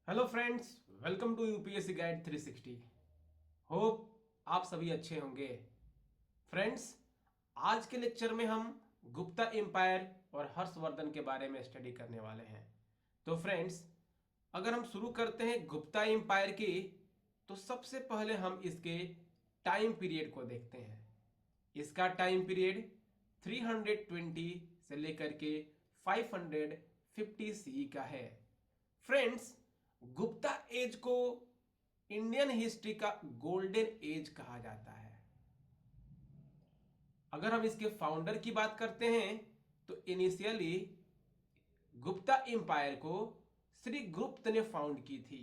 Hello friends, welcome to UPSC guide 360। Hope आप सभी अच्छे होंगे। फ्रेंड्स, आज के लेक्चर में हम गुप्ता एम्पायर और हर्षवर्धन के बारे में स्टडी करने वाले हैं। तो फ्रेंड्स, अगर हम शुरू करते हैं गुप्ता एम्पायर की, तो सबसे पहले हम इसके टाइम पीरियड को देखते हैं। इसका टाइम पीरियड 320 से लेकर के 550 सी का है। फ्रेंड्स, गुप्ता एज को इंडियन हिस्ट्री का गोल्डन एज कहा जाता है। अगर हम इसके फाउंडर की बात करते हैं तो इनिशियली गुप्ता एम्पायर को श्री गुप्त ने फाउंड की थी।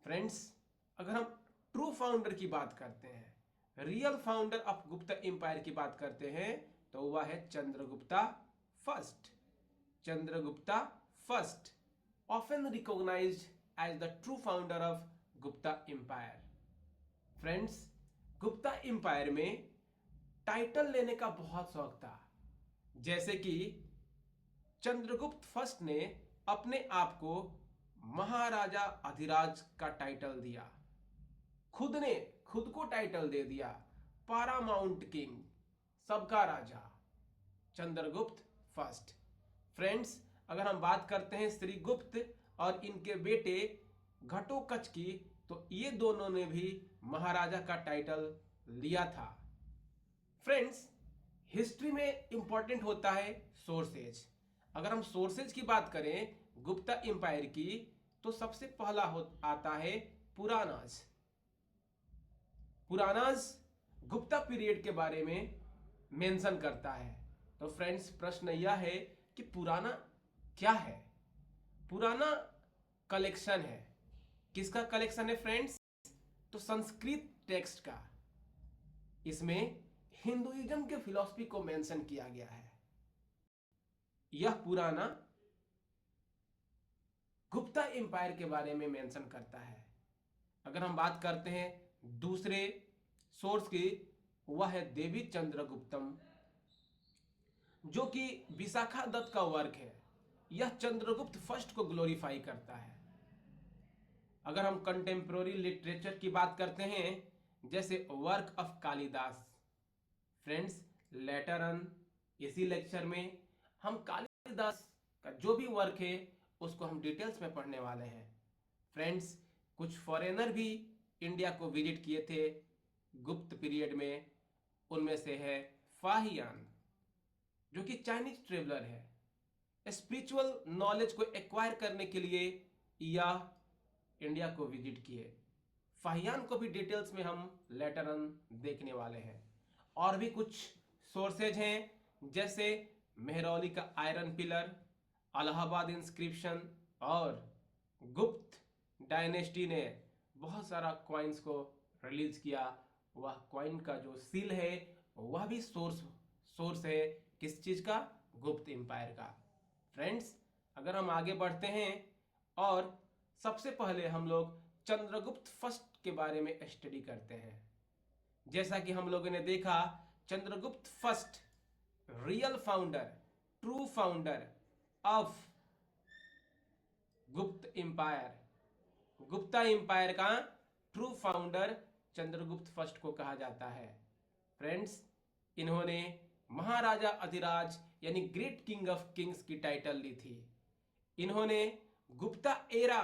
फ्रेंड्स, अगर हम ट्रू फाउंडर की बात करते हैं, real founder of Gupta empire की बात करते हैं, तो वह है Chandragupta first. Chandragupta first, often recognized as the true founder of Gupta Empire. Friends, Gupta empire में टाइटल लेने का बहुत शौक था। जैसे कि चंद्रगुप्त फर्स्ट ने अपने आप को महाराजा अधिराज का टाइटल दिया। खुद ने खुद को टाइटल दे दिया पारामाउंट किंग, सबका राजा, चंद्रगुप्त फर्स्ट। फ्रेंड्स, अगर हम बात करते हैं श्रीगुप्त और इनके बेटे घटोत्कच की, तो ये दोनों ने भी महाराजा का टाइटल लिया था। फ्रेंड्स, हिस्ट्री में इंपॉर्टेंट होता है सोर्सेज। अगर हम सोर्सेज की बात करें गुप्ता एम्पायर की, तो सबसे पहला आता है पुराणास। पुराणास गुप्ता पीरियड के बारे में मेंशन करता है। तो फ्रेंड्स, प्रश्न यह है कि पुराना क्या है? पुराना कलेक्शन है। किसका कलेक्शन है फ्रेंड्स? तो संस्कृत टेक्स्ट का। इसमें हिंदुइज्म के फिलॉसफी को मेंशन किया गया है। यह पुराना गुप्ता एम्पायर के बारे में मेंशन करता है। अगर हम बात करते हैं दूसरे सोर्स की, वह है देवी चंद्रगुप्तम, जो कि विशाखा दत्त का वर्क है। यह चंद्रगुप्त फर्स्ट को ग्लोरीफाई करता है। अगर हम कंटेम्प्रोरी लिटरेचर की बात करते हैं, जैसे work of Kalidas. Friends, later on इसी लेक्चर में हम कालिदास का जो भी वर्क है उसको हम डिटेल्स में पढ़ने वाले हैं। फ्रेंड्स, कुछ फॉरेनर भी इंडिया को विजिट किए थे गुप्त पीरियड में। उनमें से है फाहियान, जो कि चाइनीज ट्रेवलर है। स्पिरिचुअल नॉलेज को एक्वायर करने के लिए यह इंडिया को विजिट किए। फाहियान को भी डिटेल्स में हम लेटर ऑन देखने वाले हैं। और भी कुछ सोर्सेज हैं, जैसे मेहरौली का आयरन पिलर, अलाहाबाद इंस्क्रिप्शन, और गुप्त डायनेस्टी ने बहुत सारा कॉइन्स को रिलीज किया। वह कॉइन का जो सील है वह भी सोर्स है किस चीज का? गुप्त एम्पायर का। फ्रेंड्स, अगर हम आगे बढ़ते हैं और सबसे पहले हम लोग चंद्रगुप्त फर्स्ट के बारे में स्टडी करते हैं। जैसा कि हम लोगों ने देखा, Chandragupta first real founder, true founder of गुप्त एम्पायर, गुप्ता एम्पायर का ट्रू फाउंडर चंद्रगुप्त फर्स्ट को कहा जाता है। फ्रेंड्स, इन्होंने महाराजा अधिराज यानी ग्रेट किंग ऑफ किंग्स की टाइटल ली थी। इन्होंने गुप्ता एरा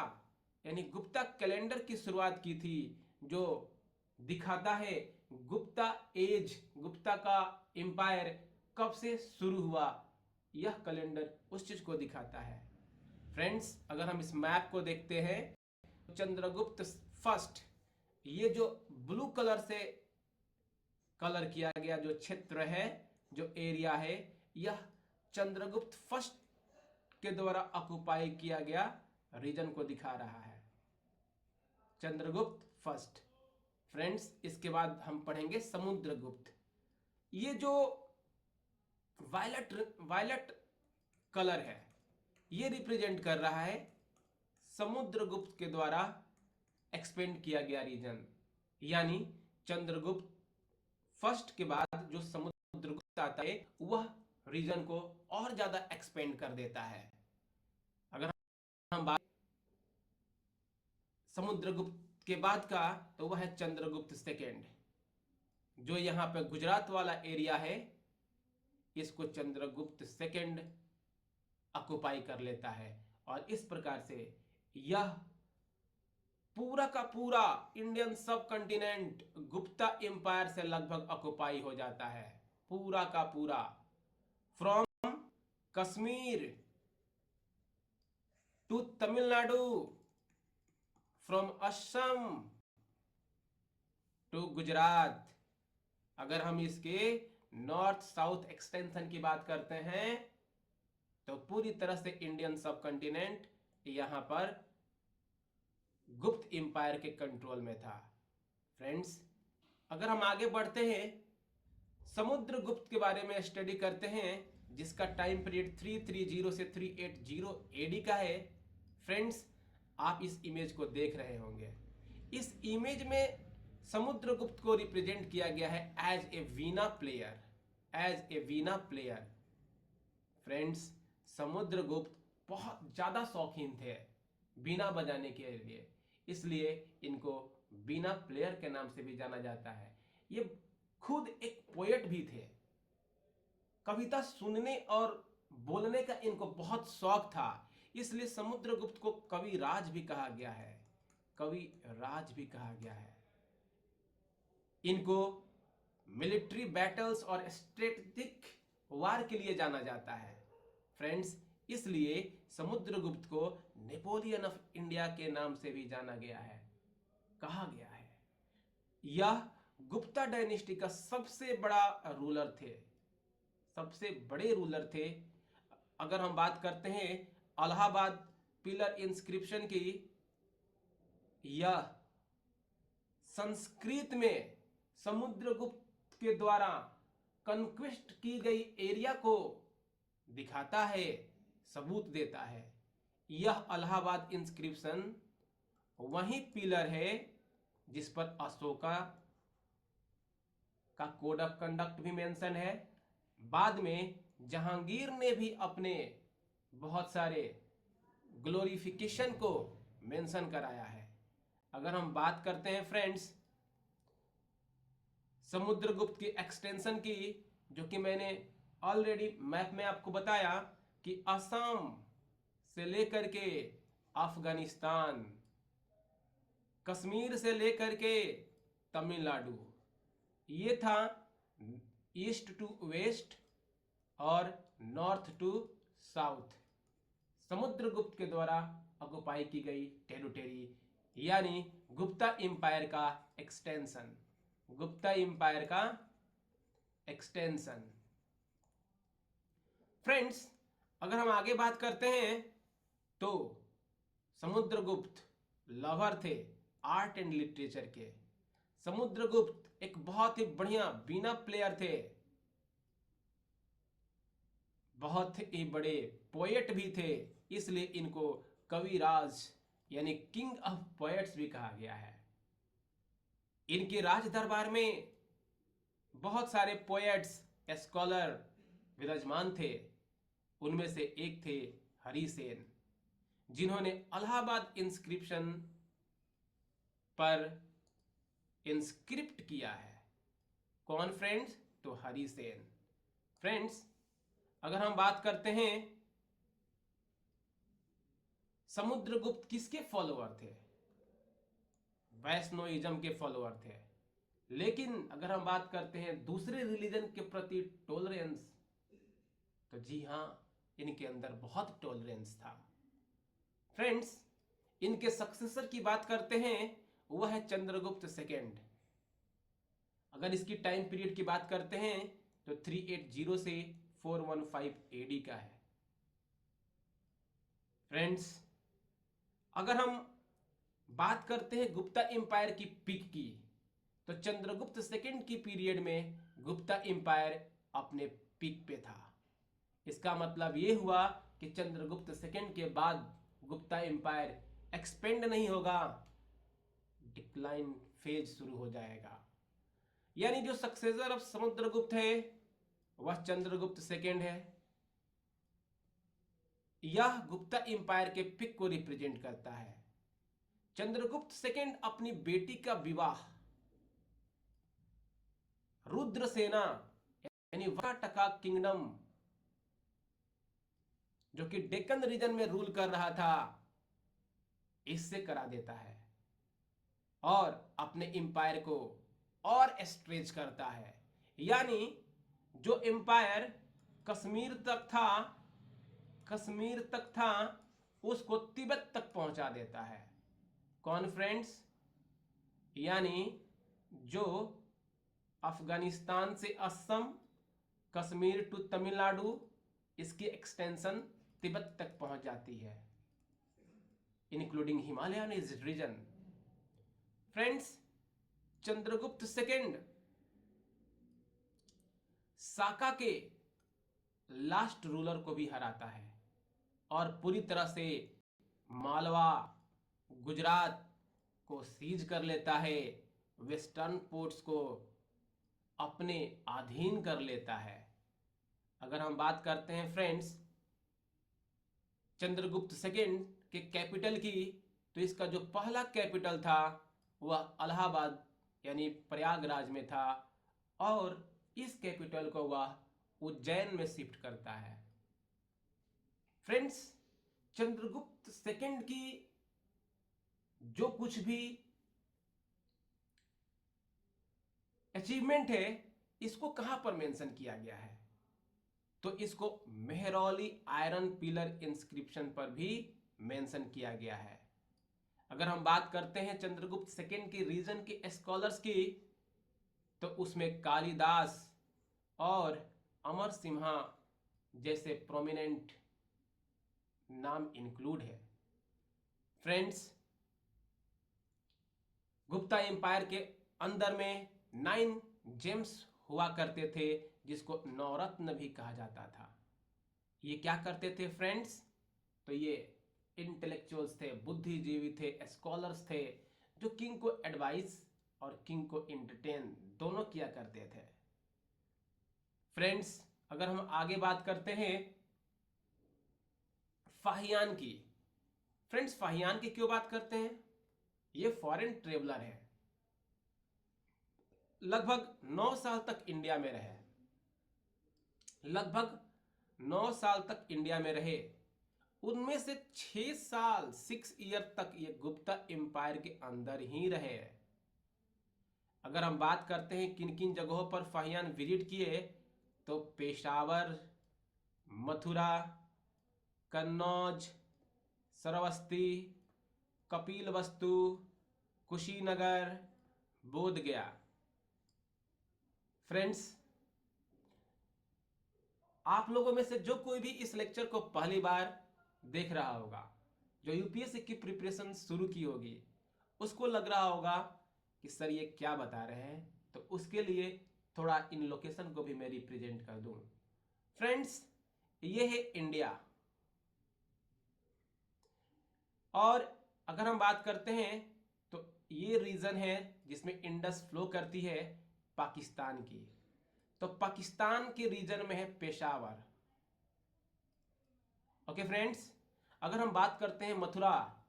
यानी गुप्ता कैलेंडर की शुरुआत की थी, जो दिखाता है गुप्ता एज, गुप्ता का एम्पायर कब से शुरू हुआ। यह कैलेंडर उस चीज को दिखाता है। फ्रेंड्स, अगर हम इस मैप को देखते हैं, चंद्रगुप्त फर्स्ट, ये जो ब्लू कलर से कलर किया गया जो क्षेत्र है, जो एरिया है, यह चंद्रगुप्त फर्स्ट के द्वारा ऑक्युपाई किया गया रीजन को दिखा रहा है। चंद्रगुप्त फर्स्ट। फ्रेंड्स, इसके बाद हम पढ़ेंगे समुद्रगुप्त। ये जो वायलट कलर है, ये रिप्रेजेंट कर रहा है समुद्रगुप्त के द्वारा एक्सपेंड किया गया रीजन। यानी चंद्रगुप्त फर्स्ट के बाद जो समुद्रगुप्त आता है वह रीजन को और ज्यादा एक्सपेंड कर देता है। अगर हम बात समुद्रगुप्त के बाद का तो वह है चंद्रगुप्त सेकेंड। जो यहाँ पे गुजरात वाला एरिया है इसको चंद्रगुप्त सेकेंड ऑक्युपाई कर लेता है। और इस प्रकार से यह पूरा का पूरा इंडियन सब कॉन्टिनेंट गुप्ता एम्पायर से लगभग ऑक्युपाई हो जाता है। पूरा का पूरा from Kashmir to Tamil Nadu, from Assam to Gujarat. अगर हम इसके नॉर्थ साउथ एक्सटेंशन की बात करते हैं तो पूरी तरह से इंडियन सब कॉन्टिनेंट यहां पर गुप्त एम्पायर के कंट्रोल में था। फ्रेंड्स, अगर हम आगे बढ़ते हैं समुद्रगुप्त के बारे में स्टडी करते हैं जिसका टाइम पीरियड 330 से 380 एडी का है। फ्रेंड्स, आप इस इमेज को देख रहे होंगे। इस इमेज में समुद्रगुप्त को रिप्रेजेंट किया गया है as a veena player, as a veena player. Friends, Samudragupta बहुत ज्यादा शौकीन थे वीणा बजाने के लिए, इसलिए इनको वीणा प्लेयर के नाम से भी जाना जाता है। ये खुद एक पोएट भी थे। कविता सुनने और बोलने का इनको बहुत शौक था, इसलिए समुद्रगुप्त को कवि राज भी कहा गया है, कवि राज भी कहा गया है। इनको मिलिट्री बैटल्स और स्ट्रेटेजिक वार के लिए जाना जाता है। फ्रेंड्स, इसलिए समुद्रगुप्त को नेपोलियन ऑफ इंडिया के नाम से भी जाना गया है, कहा गया है। यह गुप्ता डायनेस्टी का सबसे बड़ा रूलर थे, सबसे बड़े रूलर थे। अगर हम बात करते हैं इलाहाबाद पिलर इंस्क्रिप्शन की, यह संस्कृत में समुद्रगुप्त के द्वारा कंक्वेस्ट की गई एरिया को दिखाता है, सबूत देता है। यह इलाहाबाद इंस्क्रिप्शन वही पिलर है जिस पर अशोका का कोड ऑफ कंडक्ट भी मेंशन है। बाद में जहांगीर ने भी अपने बहुत सारे ग्लोरिफिकेशन को मेंशन कराया है। अगर हम बात करते हैं फ्रेंड्स समुद्रगुप्त की एक्सटेंशन की, जो कि मैंने ऑलरेडी मैप में आपको बताया कि असम से लेकर के अफगानिस्तान, कश्मीर से लेकर के तमिलनाडु, ये था ईस्ट टू वेस्ट और नॉर्थ टू साउथ समुद्रगुप्त के द्वारा ऑक्युपाई की गई टेरिटरी, यानी गुप्ता एम्पायर का एक्सटेंशन, गुप्ता एम्पायर का एक्सटेंशन। फ्रेंड्स, अगर हम आगे बात करते हैं तो समुद्रगुप्त लवर थे आर्ट एंड लिटरेचर के। समुद्रगुप्त एक बहुत ही बढ़िया वीणा प्लेयर थे, बहुत ही बड़े पोएट भी थे, इसलिए इनको कविराज यानी किंग ऑफ पोएट्स भी कहा गया है। इनके राज दरबार में बहुत सारे पोएट्स, स्कॉलर विराजमान थे। उनमें से एक थे हरिसेन, जिन्होंने इलाहाबाद इंस्क्रिप्शन पर इंस्क्रिप्ट किया है। कौन फ्रेंड्स? तो हरिसेन। फ्रेंड्स, अगर हम बात करते हैं समुद्रगुप्त किसके फॉलोअर थे? वैष्णोइज्म के फॉलोअर थे। लेकिन अगर हम बात करते हैं दूसरे रिलीजन के प्रति टॉलरेंस, तो जी हां, इनके अंदर बहुत टॉलरेंस था। फ्रेंड्स, इनके सक्सेसर की बात करते हैं, वह है चंद्रगुप्त सेकेंड। अगर इसकी टाइम पीरियड की बात करते हैं तो 380 से 415 एडी का है। फ्रेंड्स, अगर हम बात करते हैं गुप्ता एम्पायर की पीक की, तो चंद्रगुप्त सेकेंड की पीरियड में गुप्ता एम्पायर अपने पीक पे था। इसका मतलब यह हुआ कि चंद्रगुप्त सेकेंड के बाद गुप्ता एम्पायर एक्सपेंड नहीं होगा, डिक्लाइन फेज शुरू हो जाएगा। यानी जो सक्सेसर ऑफ समुद्रगुप्त है वह चंद्रगुप्त सेकेंड है। यह गुप्ता एम्पायर के पिक को रिप्रेजेंट करता है। चंद्रगुप्त सेकंड अपनी बेटी का विवाह रुद्रसेना यानी वाकाटका किंगडम जो कि डेक्कन रीजन में रूल कर रहा था इससे करा देता है और अपने एम्पायर को और स्ट्रेच करता है। यानी जो एम्पायर कश्मीर तक था उसको तिब्बत तक पहुंचा देता है। कौन फ्रेंड्स? यानी जो अफगानिस्तान से असम, कश्मीर टू तमिलनाडु, इसकी एक्सटेंशन तिब्बत तक पहुंच जाती है, including Himalayan region. Friends, Chandragupta second Shaka के लास्ट रूलर को भी हराता है और पूरी तरह से मालवा, गुजरात को सीज कर लेता है, वेस्टर्न पोर्ट्स को अपने अधीन कर लेता है। अगर हम बात करते हैं फ्रेंड्स चंद्रगुप्त सेकंड के कैपिटल की, तो इसका जो पहला कैपिटल था वह इलाहाबाद यानी प्रयागराज में था और इस कैपिटल को वह उज्जैन में शिफ्ट करता है। फ्रेंड्स, चंद्रगुप्त सेकंड की जो कुछ भी अचीवमेंट है इसको कहां पर मेंशन किया गया है? तो इसको मेहरौली आयरन पिलर इंस्क्रिप्शन पर भी मेंशन किया गया है। अगर हम बात करते हैं चंद्रगुप्त सेकंड के रीजन के स्कॉलर्स की, तो उसमें कालिदास और अमर सिम्हा जैसे प्रोमिनेंट नाम इंक्लूड है। फ्रेंड्स, गुप्ता एम्पायर के अंदर में 9 जेम्स हुआ करते थे जिसको नवरत्न भी कहा जाता था। ये क्या करते थे फ्रेंड्स? तो ये इंटेलेक्चुअल्स थे, बुद्धिजीवी थे, स्कॉलर्स थे जो किंग को एडवाइस और किंग को एंटरटेन दोनों किया करते थे। फ्रेंड्स, अगर हम आगे बात करते हैं फाहियान की। फ्रेंड्स, फाहियान की क्यों बात करते हैं? ये फॉरेन ट्रेवलर है, लगभग 9 साल तक इंडिया में रहे, लगभग 9 साल तक इंडिया में रहे। उनमें से 6 ईयर तक ये गुप्ता एम्पायर के अंदर ही रहे। अगर हम बात करते हैं किन किन जगहों पर फाहियान विजिट किए, तो पेशावर, मथुरा, कन्नौज, श्रावस्ती, कपिलवस्तु, कुशीनगर, बोधगया। फ्रेंड्स, आप लोगों में से जो कोई भी इस लेक्चर को पहली बार देख रहा होगा, जो यूपीएससी की प्रिपरेशन शुरू की होगी, उसको लग रहा होगा कि सर ये क्या बता रहे हैं, तो उसके लिए थोड़ा इन लोकेशन को भी मैं रिप्रेजेंट कर दूं। फ्रेंड्स, ये है इंडिया और अगर हम बात करते हैं तो ये रीजन है जिसमें इंडस फ्लो करती है पाकिस्तान की। तो पाकिस्तान के रीजन में है पेशावर। ओके फ्रेंड्स, अगर हम बात करते हैं मथुरा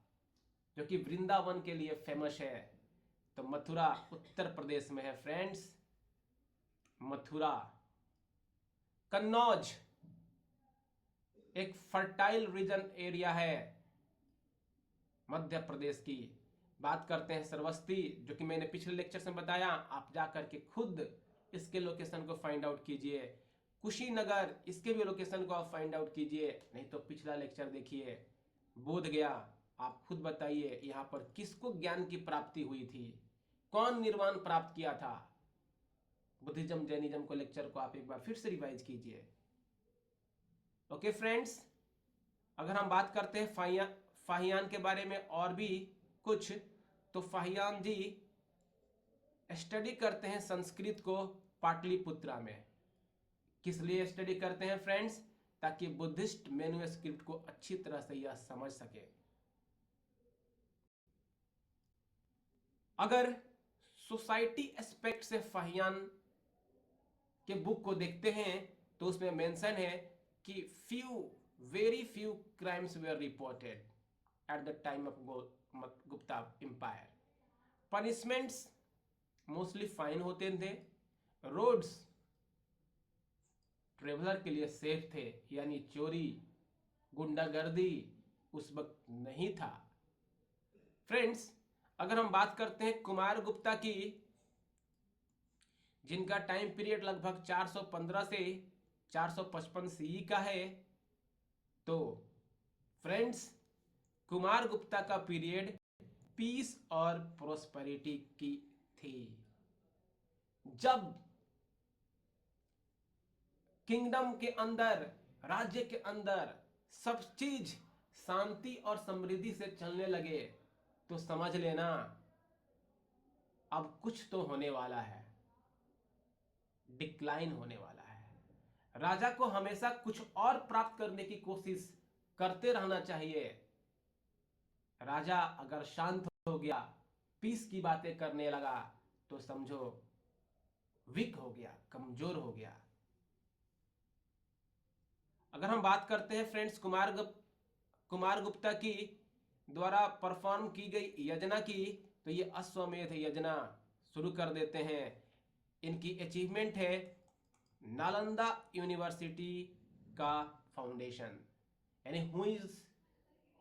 जो कि वृंदावन के लिए फेमस है, तो मथुरा उत्तर प्रदेश में है फ्रेंड्स, मथुरा। कन्नौज एक फर्टाइल रीजन एरिया है मध्य प्रदेश की। बात करते हैं श्रावस्ती, जो कि मैंने पिछले लेक्चर में बताया, आप जाकर के खुद इसके लोकेशन को फाइंड आउट कीजिए। कुशीनगर, इसके भी लोकेशन को आप फाइंड आउट कीजिए, नहीं तो पिछला लेक्चर देखिए। बोधगया, आप खुद बताइए यहाँ पर किसको ज्ञान की प्राप्ति हुई थी, कौन निर्वाण प्राप्त किया था। बुद्धिज्म जैनिज्म को लेक्चर को आप एक बार फिर से रिवाइज कीजिए। ओके फ्रेंड्स, अगर हम बात करते हैं फाहियान के बारे में और भी कुछ, तो फाहियान जी स्टडी करते हैं संस्कृत को पाटलिपुत्रा में। किस लिए स्टडी करते हैं फ्रेंड्स? ताकि बुद्धिस्ट मैन्युस्क्रिप्ट को अच्छी तरह से यह समझ सके। अगर सोसाइटी एस्पेक्ट से फाहियान के बुक को देखते हैं तो उसमें मेंशन है कि very few crimes were reported at the time of Gupta empire. Punishments mostly fine होते थे। रोड्स ट्रेवलर के लिए सेफ थे, यानी चोरी गुंडागर्दी उस वक्त नहीं था। फ्रेंड्स, अगर हम बात करते हैं कुमार गुप्ता की, जिनका टाइम पीरियड लगभग 415 से 455 सीई का है, तो फ्रेंड्स कुमार गुप्ता का पीरियड पीस और प्रोस्पेरिटी की थी। जब किंगडम के अंदर, राज्य के अंदर सब चीज शांति और समृद्धि से चलने लगे, तो समझ लेना अब कुछ तो होने वाला है, डिक्लाइन होने वाला है। राजा को हमेशा कुछ और प्राप्त करने की कोशिश करते रहना चाहिए। राजा अगर शांत हो गया, पीस की बातें करने लगा, तो समझो वीक हो गया, कमजोर हो गया। अगर हम बात करते हैं फ्रेंड्स कुमार गुप्ता की द्वारा परफॉर्म की गई योजना की, तो ये अश्वमेध योजना शुरू कर देते हैं। इनकी अचीवमेंट है नालंदा यूनिवर्सिटी का फाउंडेशन। यानी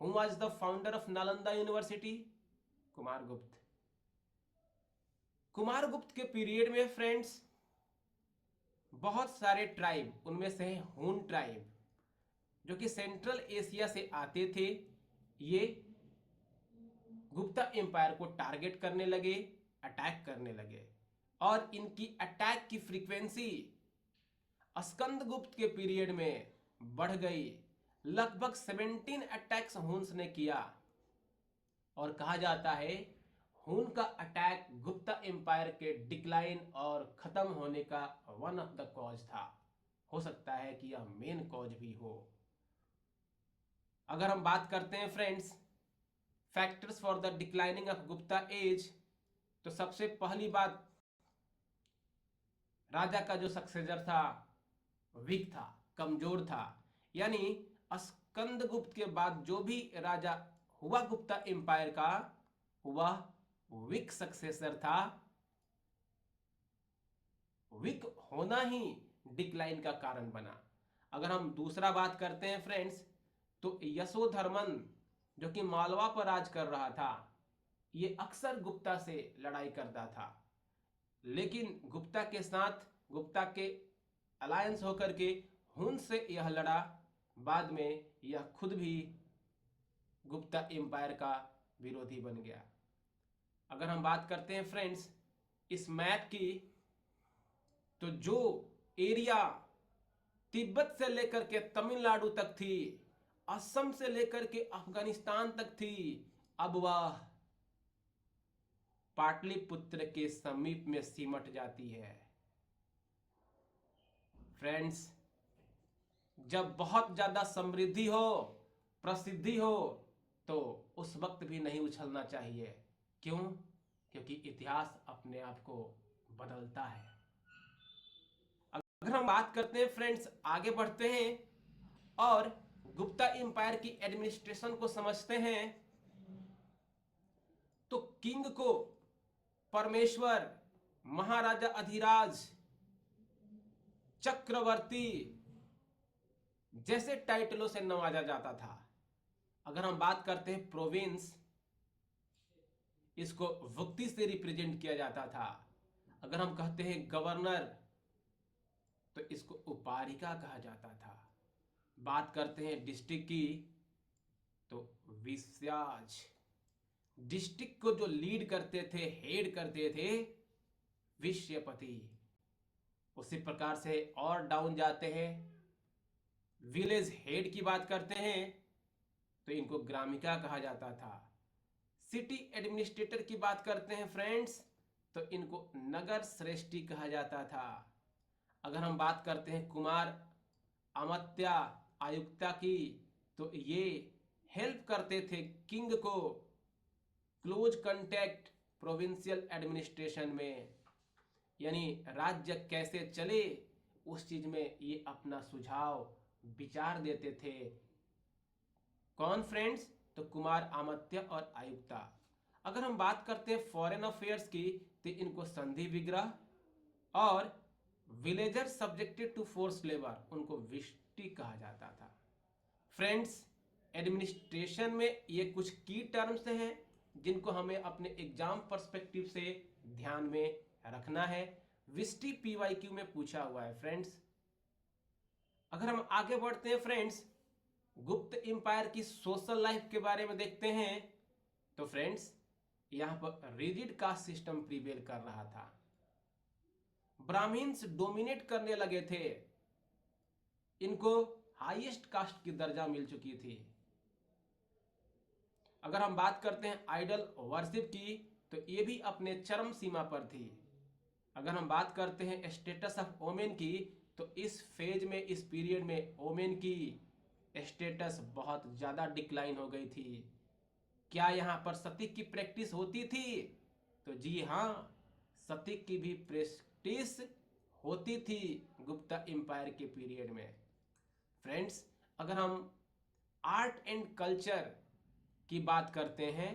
who was the founder of Nalanda university? Kumar गुप्त के पीरियड में फ्रेंड्स बहुत सारे ट्राइब, उनमें से है हून ट्राइब, जो कि सेंट्रल एशिया से आते थे, ये गुप्ता एम्पायर को टारगेट करने लगे, अटैक करने लगे। और इनकी अटैक की फ्रीक्वेंसी स्कंदगुप्त के पीरियड में बढ़ गई। लगभग 17 अटैक्स हुन्स ने किया, और कहा जाता है हुन का अटैक गुप्ता एम्पायर के डिक्लाइन और खत्म होने का वन ऑफ द कॉज था। हो सकता है कि यह मेन कॉज भी हो। अगर हम बात करते हैं friends factors for the declining of Gupta age, तो सबसे पहली बात, राजा का जो सक्सेसर था वीक था, कमजोर था। यानी स्कंदगुप्त के बाद जो भी राजा हुआ गुप्ता एम्पायर का, वह वीक सक्सेसर था। वीक होना ही डिक्लाइन का कारण बना। अगर हम दूसरा बात करते हैं फ्रेंड्स, तो यशोधर्मन जो कि मालवा पर राज कर रहा था, ये अक्सर गुप्ता से लड़ाई करता था, लेकिन गुप्ता के साथ, गुप्ता के अलायंस होकर के हुन से यह लड़ा। बाद में यह खुद भी गुप्ता एम्पायर का विरोधी बन गया। अगर हम बात करते हैं फ्रेंड्स इस मैप की, तो जो एरिया तिब्बत से लेकर के तमिलनाडु तक थी, असम से लेकर के अफगानिस्तान तक थी, अब वह पाटलिपुत्र के समीप में सिमट जाती है। फ्रेंड्स, जब बहुत ज्यादा समृद्धि हो, प्रसिद्धि हो, तो उस वक्त भी नहीं उछलना चाहिए। क्यों? क्योंकि इतिहास अपने आप को बदलता है। अगर हम बात करते हैं फ्रेंड्स, आगे बढ़ते हैं और गुप्ता एम्पायर की एडमिनिस्ट्रेशन को समझते हैं, तो किंग को परमेश्वर, महाराजा अधिराज, चक्रवर्ती जैसे टाइटलों से नवाजा जाता था। अगर हम बात करते हैं प्रोविंस, इसको वक्ति से रिप्रेजेंट किया जाता था। अगर हम कहते हैं गवर्नर, तो इसको उपारिका कहा जाता था। बात करते हैं डिस्ट्रिक्ट की, तो विस्याज। डिस्ट्रिक्ट को जो लीड करते थे, हेड करते थे, विषयपति। उसी प्रकार से और डाउन जाते हैं, विलेज हेड की बात करते हैं, तो इनको ग्रामिका कहा जाता था। सिटी एडमिनिस्ट्रेटर की बात करते हैं फ्रेंड्स, तो इनको नगर श्रेष्ठी कहा जाता था। अगर हम बात करते हैं कुमार अमात्या आयुक्ता की, तो ये हेल्प करते थे किंग को क्लोज कांटेक्ट प्रोविंशियल एडमिनिस्ट्रेशन में, यानी राज्य कैसे चले उस चीज में ये अपना सुझाव विचार देते थे। कौन फ्रेंड्स? तो कुमार अमात्य और आयुक्ता। अगर हम बात करते हैं फॉरेन अफेयर्स की, तो इनको संधि विग्रह और villager subjected to force labour, उनको विष्टि कहा जाता था। फ्रेंड्स, एडमिनिस्ट्रेशन में ये कुछ की टर्म्स हैं जिनको हमें अपने एग्जाम पर्सपेक्टिव से ध्यान में रखना है। विष्टि पीवाईक्यू में पूछा हुआ है फ्रेंड्स। अगर हम आगे बढ़ते हैं फ्रेंड्स, गुप्त एम्पायर की सोशल लाइफ के बारे में देखते हैं, तो फ्रेंड्स यहां पर रिजिड कास्ट सिस्टम प्रिवेल कर रहा था। ब्राह्मण्स डोमिनेट करने लगे थे, इनको हाईएस्ट कास्ट की दर्जा मिल चुकी थी। अगर हम बात करते हैं आइडल वर्शिप की, तो ये भी अपने चरम सीमा पर थी। अगर हम बात करते हैं स्टेटस ऑफ वोमेन की, तो इस फेज में, इस पीरियड में वोमेन की स्टेटस बहुत ज़्यादा डिक्लाइन हो गई थी। क्या यहाँ पर सती की प्रैक्टिस होती थी? तो जी हाँ, सती की भी प्रैक्टिस होती थी गुप्ता एम्पायर के पीरियड में। फ्रेंड्स, अगर हम आर्ट एंड कल्चर की बात करते हैं,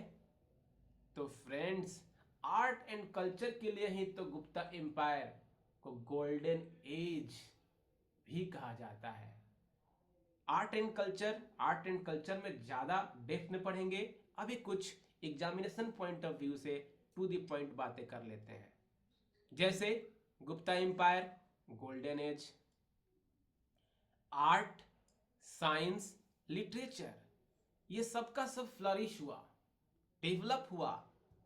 तो फ्रेंड्स आर्ट एंड कल्चर के लिए ही तो गुप्ता एम्पायर को गोल्डन एज भी कहा जाता है। आर्ट एंड कल्चर में ज़्यादा डेप्थ में पढ़ेंगे। अभी कुछ एग्जामिनेशन पॉइंट ऑफ व्यू से टू द पॉइंट बातें कर लेते हैं। जैसे Gupta empire, golden age, art, science, literature, ये सबका सब फ्लरिश हुआ, डेवलप हुआ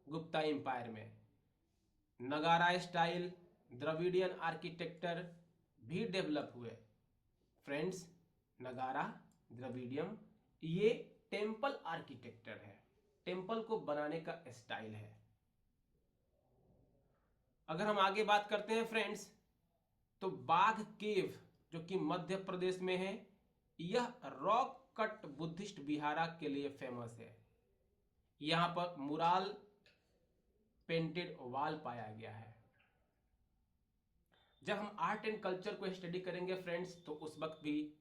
गुप्ता एम्पायर में। नगारा स्टाइल, द्रविडियन आर्किटेक्चर भी डेवलप हुए। फ्रेंड्स, नगारा, द्रविडियम, ये टेम्पल आर्किटेक्चर है, टेम्पल को बनाने का स्टाइल है। अगर हम आगे बात करते हैं फ्रेंड्स, तो बाघ केव जो कि मध्य प्रदेश में है, यह रॉक कट बुद्धिस्ट विहारा के लिए फेमस है। यहां पर मुराल पेंटेड वॉल पाया गया है। जब हम आर्ट एंड कल्चर को स्टडी करेंगे फ्रेंड्स, तो उस वक्त भी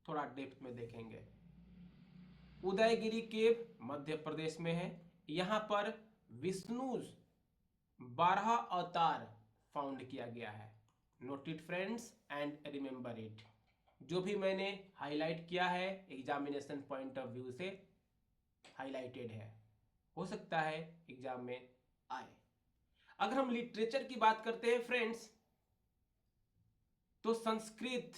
थोड़ा डेप्थ में देखेंगे। उदयगिरी केव मध्य प्रदेश में है। यहां पर विष्णु 12 अवतार फाउंड किया गया है। Note it friends and remember it. जो भी मैंने हाईलाइट किया है एग्जामिनेशन पॉइंट ऑफ व्यू से हाईलाइटेड है, हो सकता है एग्जाम में आए। अगर हम लिटरेचर की बात करते हैं फ्रेंड्स, तो संस्कृत,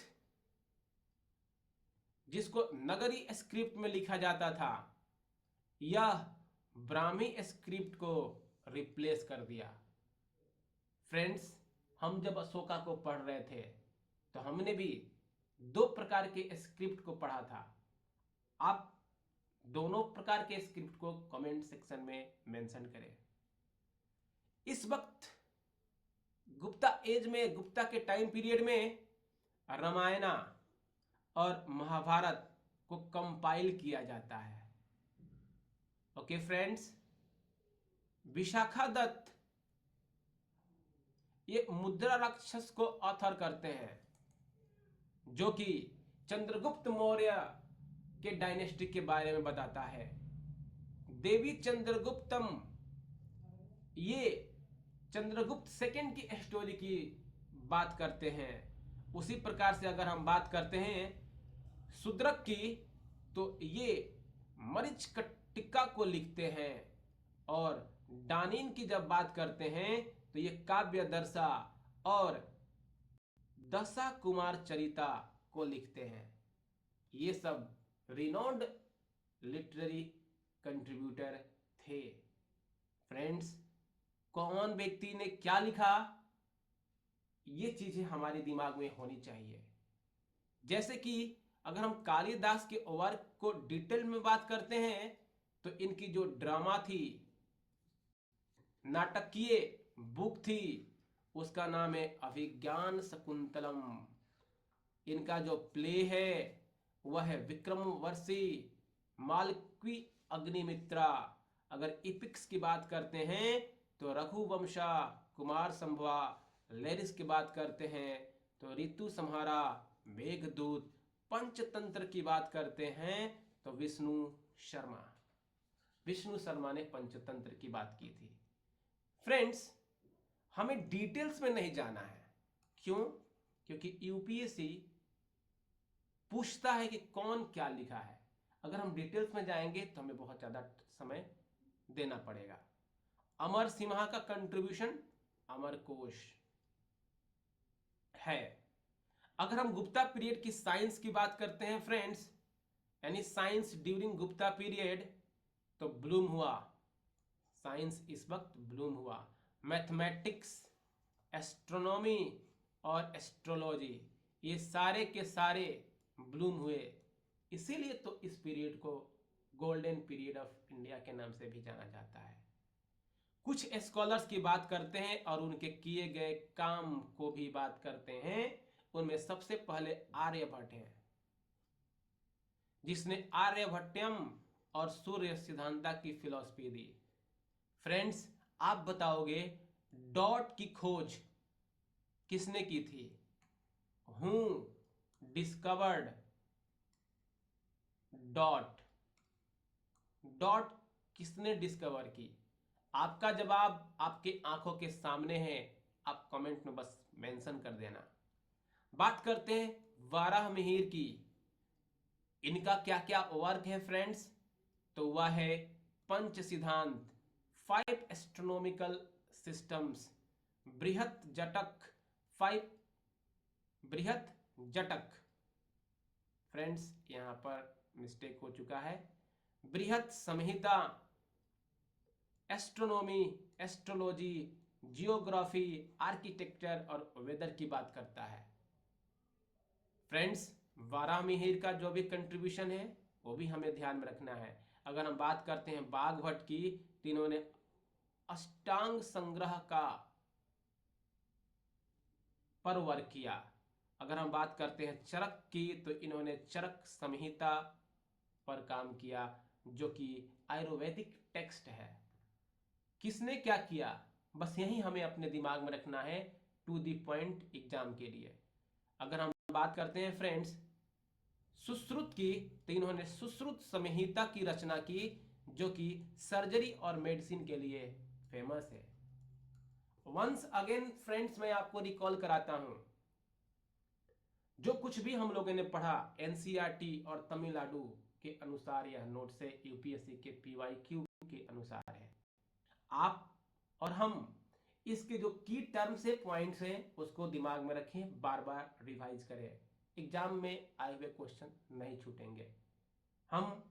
जिसको नगरी स्क्रिप्ट में लिखा जाता था, यह ब्राह्मी स्क्रिप्ट को रिप्लेस कर दिया। फ्रेंड्स, हम जब अशोका को पढ़ रहे थे, तो हमने भी 2 प्रकार के स्क्रिप्ट को पढ़ा था। आप दोनों प्रकार के स्क्रिप्ट को कमेंट सेक्शन में मेंशन करें। इस वक्त गुप्ता एज में, गुप्ता के टाइम पीरियड में रामायणा और महाभारत को कंपाइल किया जाता है। ओके फ्रेंड्स, विशाखा दत्त ये मुद्रा राक्षस को ऑथर करते हैं, जो कि चंद्रगुप्त मौर्य के डायनेस्टी के बारे में बताता है। देवी चंद्रगुप्तम, ये चंद्रगुप्त सेकंड की स्टोरी की बात करते हैं। उसी प्रकार से अगर हम बात करते हैं शूद्रक की, तो ये मरीचकटिका को लिखते हैं। और डानिन की जब बात करते हैं, तो ये काव्य दर्शा और दशा कुमार चरिता को लिखते हैं। ये सब रिनोन्ड लिटरेरी कंट्रीब्यूटर थे। फ्रेंड्स, कौन व्यक्ति ने क्या लिखा, ये चीजें हमारे दिमाग में होनी चाहिए। जैसे कि अगर हम कालिदास के वर्क को डिटेल में बात करते हैं, तो इनकी जो ड्रामा थी, नाटकीय बुक थी, उसका नाम है अभिज्ञान शकुंतलम। इनका जो प्ले है वह है विक्रमवर्षी, मालवी अग्निमित्रा। अगर इपिक्स की बात करते हैं, तो रघुवंशा, कुमार संभवा। लेरिस की बात करते हैं, तो ऋतु संहारा, मेघदूत। पंचतंत्र की बात करते हैं, तो विष्णु शर्मा। विष्णु शर्मा ने पंचतंत्र की बात की थी। फ्रेंड्स, हमें डिटेल्स में नहीं जाना है। क्यों? क्योंकि यूपीएससी पूछता है कि कौन क्या लिखा है। अगर हम डिटेल्स में जाएंगे तो हमें बहुत ज्यादा समय देना पड़ेगा। अमर सिम्हा का कंट्रीब्यूशन अमरकोश है। अगर हम गुप्ता पीरियड की साइंस की बात करते हैं फ्रेंड्स, यानी साइंस ड्यूरिंग गुप्ता पीरियड, तो ब्लूम हुआ। साइंस इस वक्त ब्लूम हुआ। मैथमेटिक्स, एस्ट्रोनॉमी और एस्ट्रोलॉजी, ये सारे के सारे ब्लूम हुए। इसीलिए तो इस पीरियड को गोल्डन पीरियड ऑफ इंडिया के नाम से भी जाना जाता है। कुछ स्कॉलर्स की बात करते हैं और उनके किए गए काम को भी बात करते हैं। उनमें सबसे पहले आर्यभट्ट हैं, जिसने आर्यभट्टयम और सूर्य सिद्धांता की फिलॉसफी दी। फ्रेंड्स, आप बताओगे डॉट की खोज किसने की थी? Who discovered dot? डॉट किसने डिस्कवर की? आपका जवाब आपके आंखों के सामने है, आप कमेंट में बस मेंशन कर देना। बात करते हैं वाराहमिहिर की। इनका क्या क्या वर्क है फ्रेंड्स? तो वह है पंच सिद्धांत, 5 एस्ट्रोनॉमिकल सिस्टम्स, बृहत जटक, 5 बृहत जटक। फ्रेंड्स, यहां पर मिस्टेक हो चुका है। बृहत संहिता, एस्ट्रोनॉमी, एस्ट्रोलॉजी, जियोग्राफी, आर्किटेक्चर और वेदर की बात करता है। फ्रेंड्स, वाराहमिहिर का जो भी कंट्रीब्यूशन है वो भी हमें ध्यान में रखना है। अगर हम बात करते हैं बागभट्ट की, तो इन्होंने अष्टांग संग्रह का पर वर्क किया। अगर हम बात करते हैं चरक की, तो इन्होंने चरक संहिता पर काम किया, जो कि आयुर्वेदिक टेक्स्ट है। किसने क्या किया, बस यही हमें अपने दिमाग में रखना है टू दी पॉइंट एग्जाम के लिए। अगर हम बात करते हैं फ्रेंड्स सुश्रुत की, तो इन्होंने सुश्रुत संहिता की रचना की, जो कि सर्जरी और मेडिसिन के लिए फेमस है। वंस अगेन फ्रेंड्स, मैं आपको रिकॉल कराता हूं, जो कुछ भी हम लोगों ने पढ़ा एनसीईआरटी और तमिलनाडु के अनुसार, यह नोट से यूपीएससी के पीवाईक्यू के अनुसार है। आप और हम इसके जो की टर्म्स है, पॉइंट्स हैं, उसको दिमाग में रखें, बार बार रिवाइज करें। एग्जाम में आए हुए क्वेश्चन नहीं छूटेंगे। हम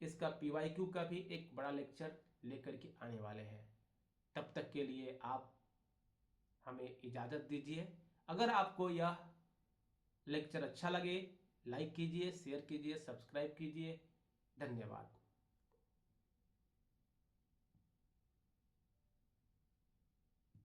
इसका पीवाईक्यू का भी एक बड़ा लेक्चर लेकर के आने वाले हैं। तब तक के लिए आप हमें इजाज़त दीजिए। अगर आपको यह लेक्चर अच्छा लगे, लाइक कीजिए, शेयर कीजिए, सब्सक्राइब कीजिए। धन्यवाद।